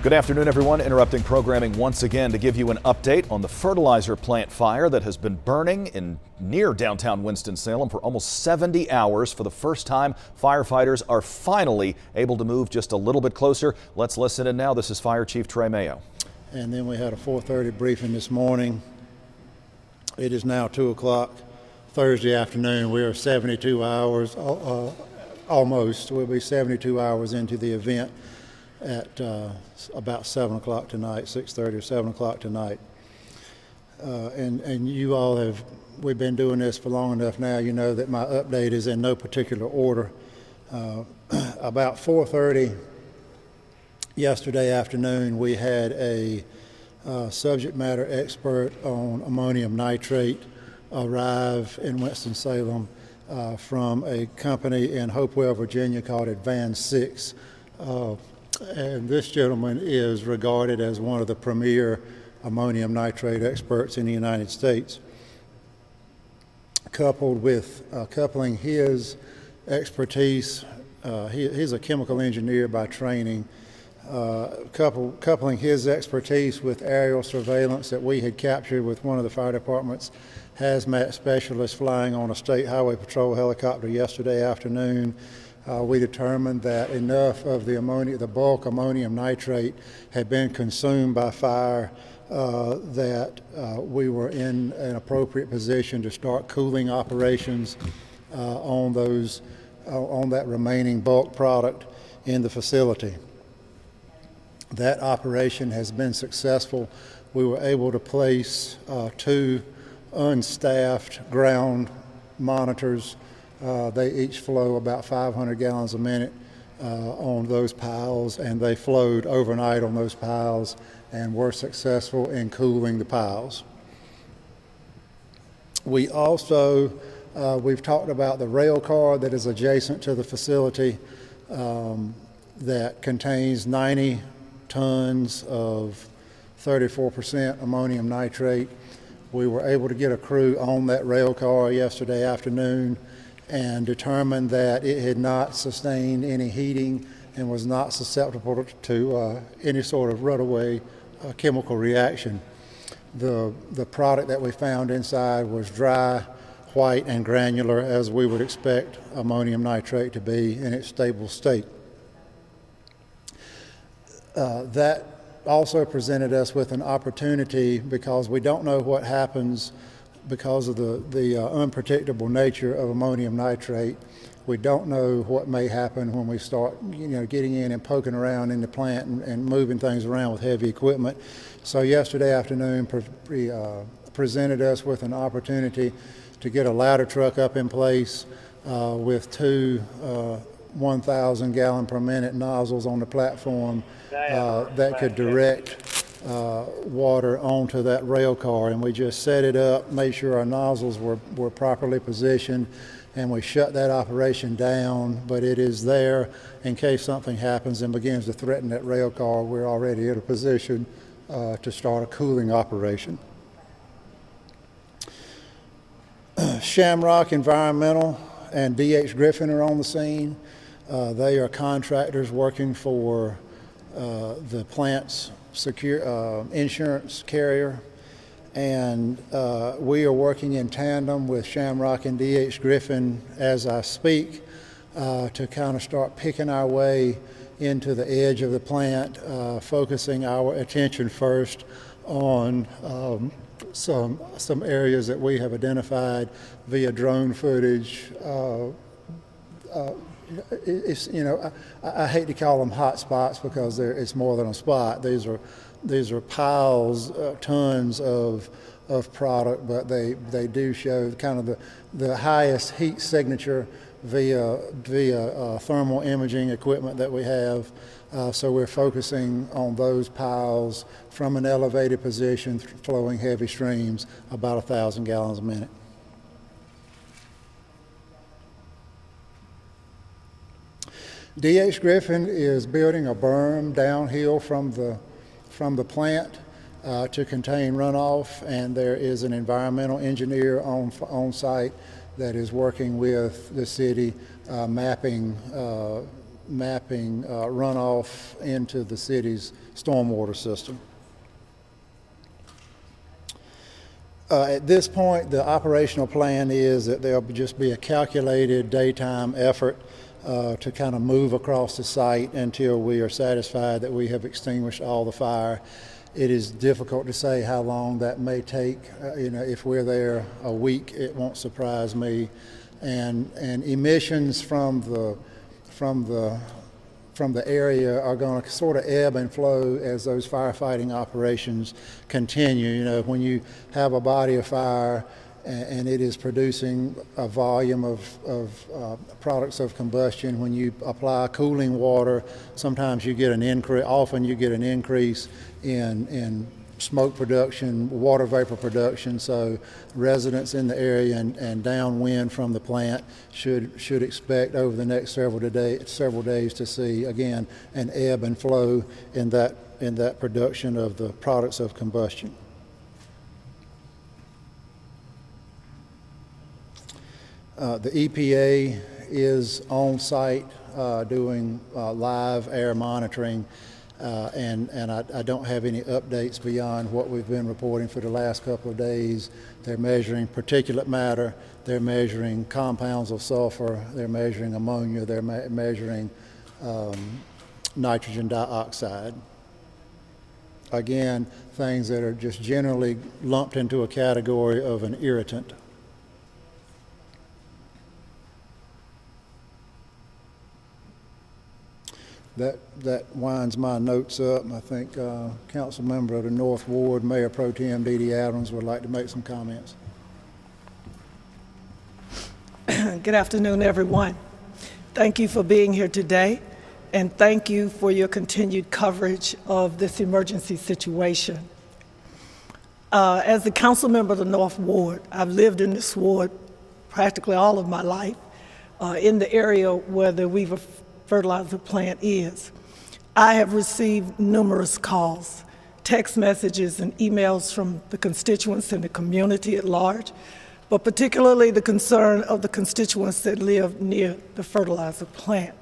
Good afternoon, everyone. Interrupting programming once again to give you an update on the fertilizer plant fire that has been burning near downtown Winston-Salem for almost 70 hours. For the first time, firefighters are finally able to move just a little bit closer. Let's listen in now. This is Fire Chief Trey Mayo. And then we had a 4:30 briefing this morning. It is now 2 o'clock Thursday afternoon. We are 72 hours, almost. We'll be 72 hours into the event at about 7 o'clock tonight, 6:30 or 7 o'clock tonight. And you all we've been doing this for long enough now, you know that my update is in no particular order. About 4:30 yesterday afternoon, we had a subject matter expert on ammonium nitrate arrive in Winston-Salem from a company in Hopewell, Virginia called Advanced 6. And this gentleman is regarded as one of the premier ammonium nitrate experts in the United States. Coupling his expertise, he's a chemical engineer by training, coupling his expertise with aerial surveillance that we had captured with one of the fire department's hazmat specialists flying on a state highway patrol helicopter yesterday afternoon. We determined that enough of the bulk ammonium nitrate had been consumed by fire that we were in an appropriate position to start cooling operations on that remaining bulk product in the facility. That operation has been successful. We were able to place 2 unstaffed ground monitors. They each flow about 500 gallons a minute on those piles, and they flowed overnight on those piles and were successful in cooling the piles. We also, we've talked about the rail car that is adjacent to the facility that contains 90 tons of 34% ammonium nitrate. We were able to get a crew on that rail car yesterday afternoon and determined that it had not sustained any heating and was not susceptible to any sort of runaway chemical reaction. The product that we found inside was dry, white, and granular, as we would expect ammonium nitrate to be in its stable state. That also presented us with an opportunity, because we don't know what happens because of the unpredictable nature of ammonium nitrate. We don't know what may happen when we start getting in and poking around in the plant and moving things around with heavy equipment. So yesterday afternoon presented us with an opportunity to get a ladder truck up in place with 2 1,000 gallon per minute nozzles on the platform that could direct water onto that rail car, and we just set it up, made sure our nozzles were properly positioned, and we shut that operation down. But it is there in case something happens and begins to threaten that rail car. We're already in a position to start a cooling operation. Shamrock Environmental and D.H. Griffin are on the scene. They are contractors working for the plant's insurance carrier, and we are working in tandem with Shamrock and D.H. Griffin as I speak to kind of start picking our way into the edge of the plant, focusing our attention first on some areas that we have identified via drone footage. I hate to call them hot spots because it's more than a spot. These are piles, tons of product, but they do show kind of the highest heat signature via thermal imaging equipment that we have. So we're focusing on those piles from an elevated position, flowing heavy streams, about 1,000 gallons a minute. D.H. Griffin is building a berm downhill from the plant to contain runoff, and there is an environmental engineer on site that is working with the city, mapping mapping runoff into the city's stormwater system. At this point, the operational plan is that there'll just be a calculated daytime effort to kind of move across the site until we are satisfied that we have extinguished all the fire. It is difficult to say how long that may take. If we're there a week, it won't surprise me. And emissions from the area are going to sort of ebb and flow as those firefighting operations continue. When you have a body of fire and it is producing a volume of products of combustion, when you apply cooling water, sometimes you get an increase, often you get an increase in smoke production, water vapor production. So residents in the area and downwind from the plant should expect over the next several days to see again an ebb and flow in that production of the products of combustion. The EPA is on site doing live air monitoring. And I don't have any updates beyond what we've been reporting for the last couple of days. They're measuring particulate matter, they're measuring compounds of sulfur, they're measuring ammonia, they're measuring nitrogen dioxide. Again, things that are just generally lumped into a category of an irritant. That winds my notes up. I think Council Member of the North Ward, Mayor Pro Tem Dee Dee Adams, would like to make some comments. Good afternoon, everyone. Thank you for being here today, and thank you for your continued coverage of this emergency situation. As the Council Member of the North Ward, I've lived in this ward practically all of my life, in the area where the Weaver fertilizer plant is. I have received numerous calls, text messages, and emails from the constituents and the community at large, but particularly the concern of the constituents that live near the fertilizer plant.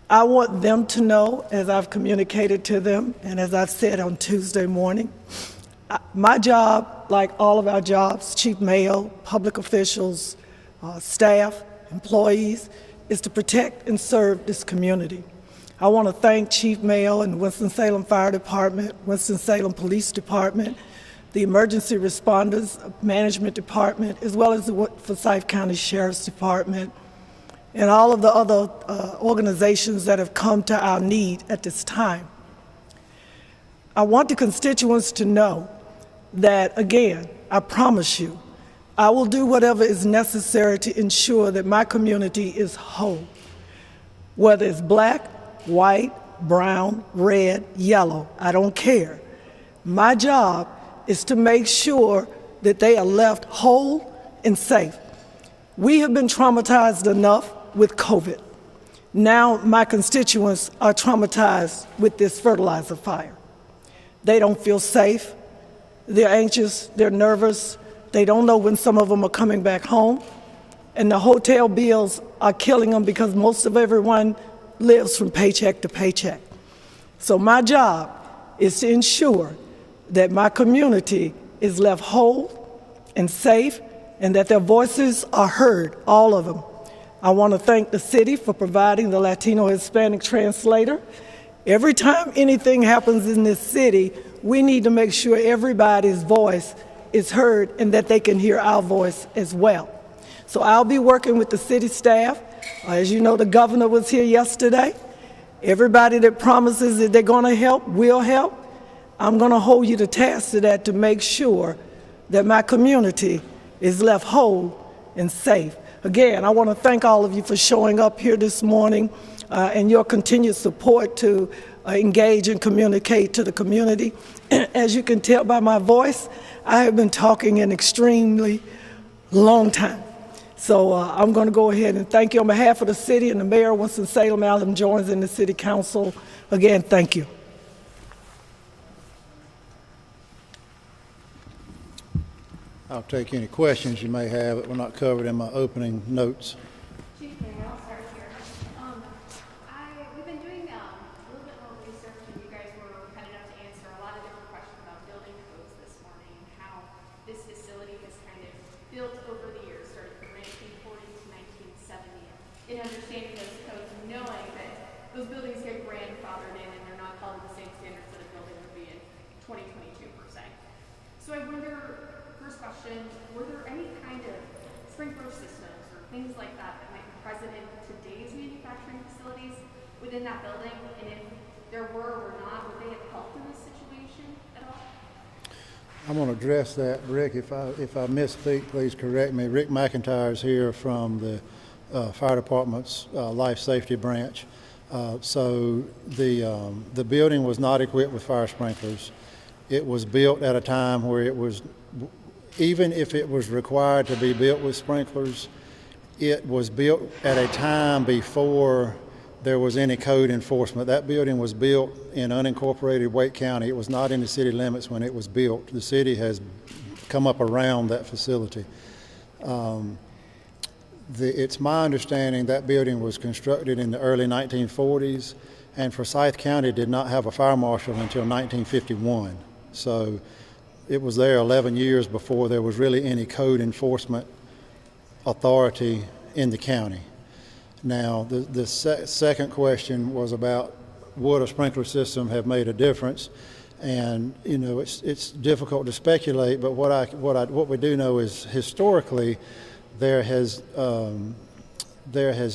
I want them to know, as I've communicated to them, and as I've said on Tuesday morning, my job, like all of our jobs, Chief Mayo, public officials, staff, employees, is to protect and serve this community. I want to thank Chief Mayo and Winston-Salem Fire Department, Winston-Salem Police Department, the Emergency Responders Management Department, as well as the Forsyth County Sheriff's Department, and all of the other organizations that have come to our need at this time. I want the constituents to know that, again, I promise you, I will do whatever is necessary to ensure that my community is whole. Whether it's black, white, brown, red, yellow, I don't care. My job is to make sure that they are left whole and safe. We have been traumatized enough with COVID. Now my constituents are traumatized with this fertilizer fire. They don't feel safe, they're anxious, they're nervous, they don't know when some of them are coming back home, and the hotel bills are killing them because most of everyone lives from paycheck to paycheck. So my job is to ensure that my community is left whole and safe and that their voices are heard, all of them. I want to thank the city for providing the Latino Hispanic translator. Every time anything happens in this city, we need to make sure everybody's voice is heard and that they can hear our voice as well. So I'll be working with the city staff. As you know, the governor was here yesterday. Everybody that promises that they're going to help will help. I'm going to hold you to task to that to make sure that my community is left whole and safe. Again, I want to thank all of you for showing up here this morning and your continued support to engage and communicate to the community. As you can tell by my voice, I have been talking an extremely long time. So I'm going to go ahead and thank you on behalf of the city and the mayor of Winston-Salem. Adam joins in the city council. Again, thank you. I'll take any questions you may have that were not covered in my opening notes. Chief Mayor, I'll start here. question, were there any kind of sprinkler systems or things like that that might be present in today's manufacturing facilities within that building? And if there were or not, would they have helped in this situation at all? I'm going to address that, Rick. If I misspeak, please correct me. Rick McIntyre is here from the fire department's life safety branch. So the building was not equipped with fire sprinklers. It was built at a time where it was, even if it was required to be built with sprinklers, it was built at a time before there was any code enforcement. That building was built in unincorporated Wake County. It was not in the city limits when it was built. The city has come up around that facility. It's my understanding that building was constructed in the early 1940s, and Forsyth County did not have a fire marshal until 1951. So it was there 11 years before there was really any code enforcement authority in the county. Now, the second question was about would a sprinkler system have made a difference? And you know, it's difficult to speculate, but what we do know is historically there has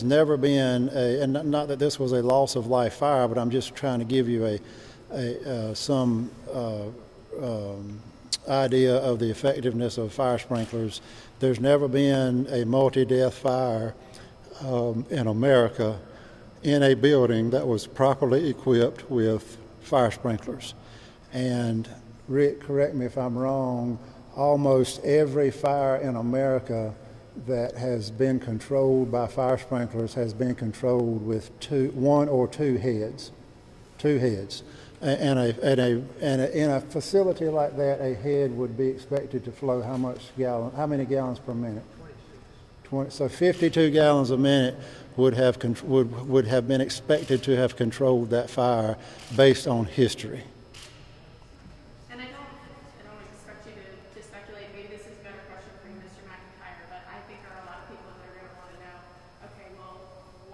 never been and not that this was a loss of life fire, but I'm just trying to give you some idea of the effectiveness of fire sprinklers. There's never been a multi-death fire in America in a building that was properly equipped with fire sprinklers. And Rick, correct me if I'm wrong, almost every fire in America that has been controlled by fire sprinklers has been controlled with one or two heads. And in a facility like that, a head would be expected to flow how many gallons per minute? 20. So 52 gallons a minute would have been expected to have controlled that fire based on history. And I don't expect you to speculate. Maybe this is a better question for you, Mr. McIntyre, but I think there are a lot of people that are going to want to know, okay, well,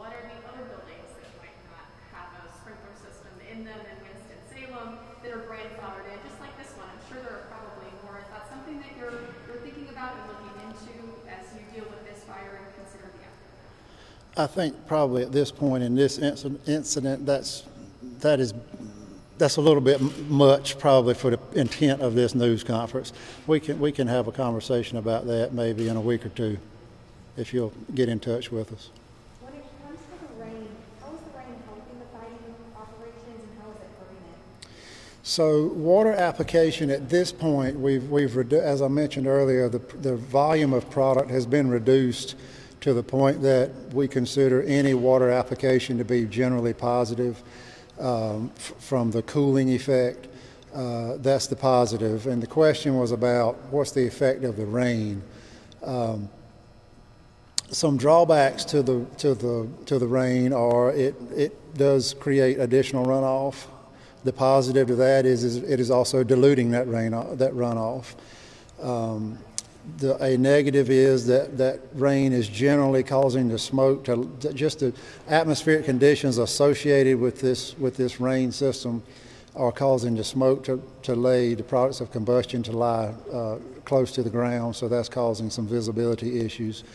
what are the other buildings that might not have a sprinkler system in them in Winston-Salem that are grandfathered in, just like this one? I'm sure there are probably more. Is that something that you're thinking about and looking into as you deal with this fire and consider the aftermath? I think probably at this point in this incident, that's a little bit much probably for the intent of this news conference. We can have a conversation about that maybe in a week or two if you'll get in touch with us. When it comes to the rain, how is the rain helping the fighting operations and how is it hurting it? So water application at this point, as I mentioned earlier, the volume of product has been reduced to the point that we consider any water application to be generally positive from the cooling effect. That's the positive. And the question was about what's the effect of the rain. Some drawbacks to the rain are it does create additional runoff. The positive to that is it is also diluting that runoff. A negative is that rain is generally causing the smoke just the atmospheric conditions associated with this rain system are causing the smoke to lay, the products of combustion to lie close to the ground, so that's causing some visibility issues.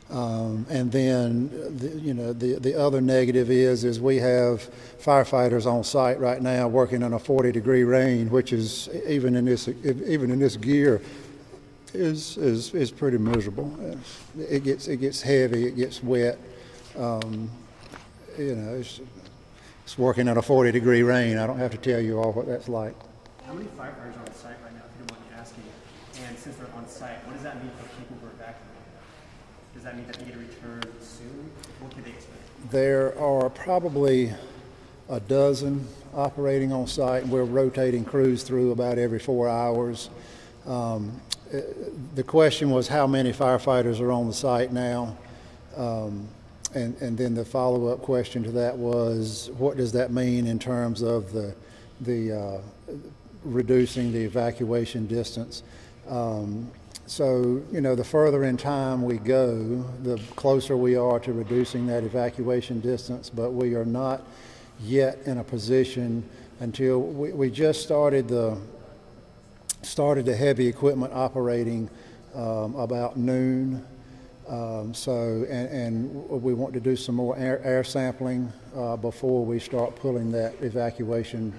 And then the other negative is we have firefighters on site right now working in a 40-degree rain, which is even in this gear is pretty miserable. It gets heavy, it gets wet. It's working in a 40-degree rain. I don't have to tell you all what that's like. How many firefighters are on site right now, if you don't mind me asking? And since they're on site, what does that mean for people who are evacuated? Does that mean that they get to return soon? What can they expect? There are probably a dozen operating on site, and we're rotating crews through about every 4 hours. The question was how many firefighters are on the site now, and then the follow-up question to that was what does that mean in terms of the reducing the evacuation distance. So the further in time we go, the closer we are to reducing that evacuation distance, but we are not yet in a position until we just started the heavy equipment operating about noon. And we want to do some more air sampling before we start pulling that evacuation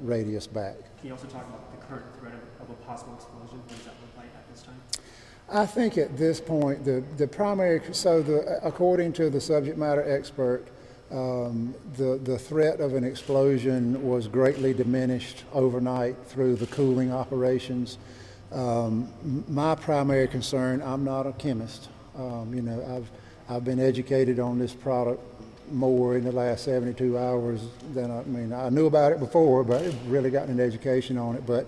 radius back. Can you also talk about the current threat of a possible explosion? What does that look like at this time? I think at this point, the primary, according to the subject matter expert, the threat of an explosion was greatly diminished overnight through the cooling operations. My primary concern, I'm not a chemist. I've been educated on this product more in the last 72 hours than I knew about it before, but I've really gotten an education on it. But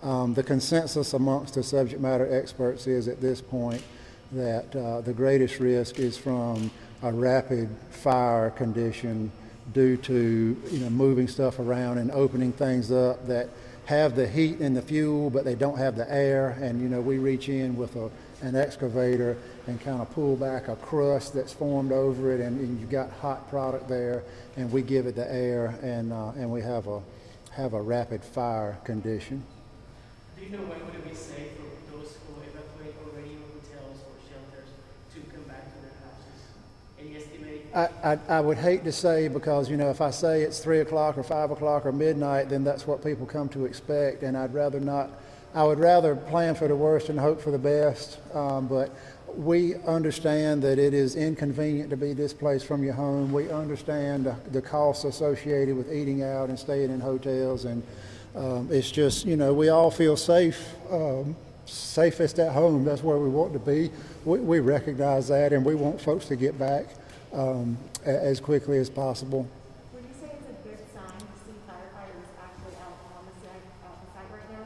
the consensus amongst the subject matter experts is at this point that the greatest risk is from a rapid fire condition due to moving stuff around and opening things up that have the heat and the fuel, but they don't have the air. And we reach in with an excavator and kind of pull back a crust that's formed over it, and you've got hot product there, and we give it the air, and we have a rapid fire condition. Do you know when would it be safe for those who evacuate already in hotels or shelters to come back to their houses? Any estimate? I would hate to say, because if I say it's 3 o'clock or 5 o'clock or midnight, then that's what people come to expect, and I'd rather not. I would rather plan for the worst and hope for the best, but we understand that it is inconvenient to be displaced from your home. We understand the costs associated with eating out and staying in hotels, and it's just, we all feel safe, safest at home. That's where we want to be. We recognize that, and we want folks to get back as quickly as possible. Would you say it's a good sign to see firefighters actually out on the site right now?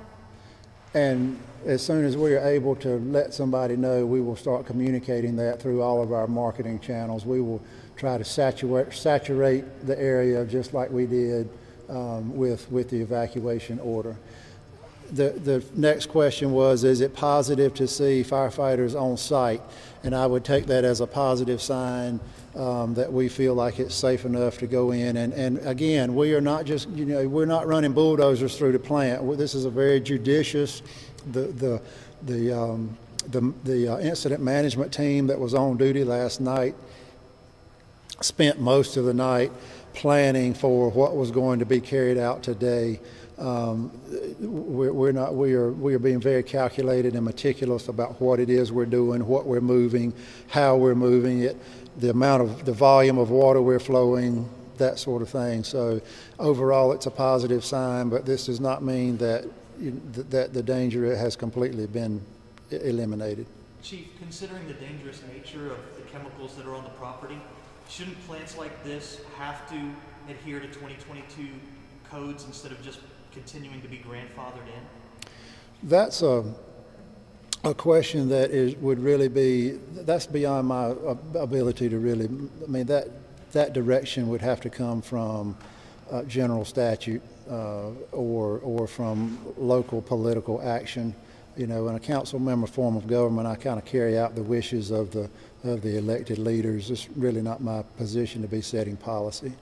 And as soon as we are able to let somebody know, we will start communicating that through all of our marketing channels. We will try to saturate the area just like we did with the evacuation order. The next question was, is it positive to see firefighters on site? And I would take that as a positive sign that we feel like it's safe enough to go in. And again, we are not just, we're not running bulldozers through the plant. This is a very judicious, the incident management team that was on duty last night spent most of the night planning for what was going to be carried out today. We are being very calculated and meticulous about what it is we're doing, what we're moving, how we're moving it, the volume of water we're flowing, that sort of thing. So overall, it's a positive sign, but this does not mean that that the danger has completely been eliminated. Chief, considering the dangerous nature of the chemicals that are on the property, shouldn't plants like this have to adhere to 2022 codes instead of just continuing to be grandfathered in? That's a question that would really be, that's beyond my ability to really, that direction would have to come from general statute or from local political action. In a council member form of government, I kind of carry out the wishes of the elected leaders. It's really not my position to be setting policy.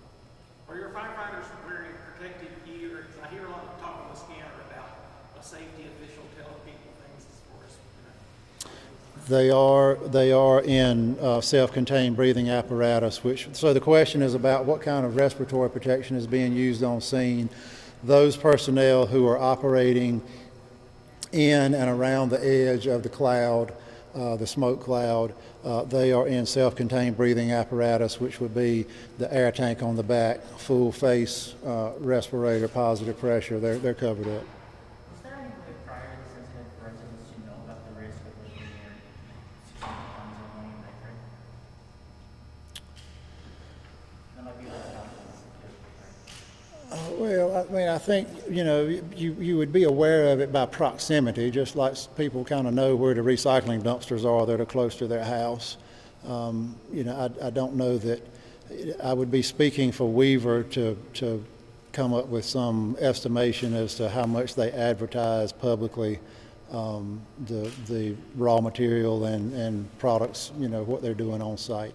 Are your firefighters wearing protective gear? I hear a lot of talk on the scanner about a safety official telling people things as far as. They are in self-contained breathing apparatus. So the question is about what kind of respiratory protection is being used on scene. Those personnel who are operating in and around the edge of the cloud, the smoke cloud, they are in self-contained breathing apparatus, which would be the air tank on the back, full face respirator, positive pressure. They're covered up. Is there any way prior to this incident for residents to know about the risk of living near 60 tons of ammonium nitrate? That might be less Well, I think, you would be aware of it by proximity, just like people kind of know where the recycling dumpsters are that are close to their house. I don't know that I would be speaking for Weaver to come up with some estimation as to how much they advertise publicly the raw material and products, what they're doing on site.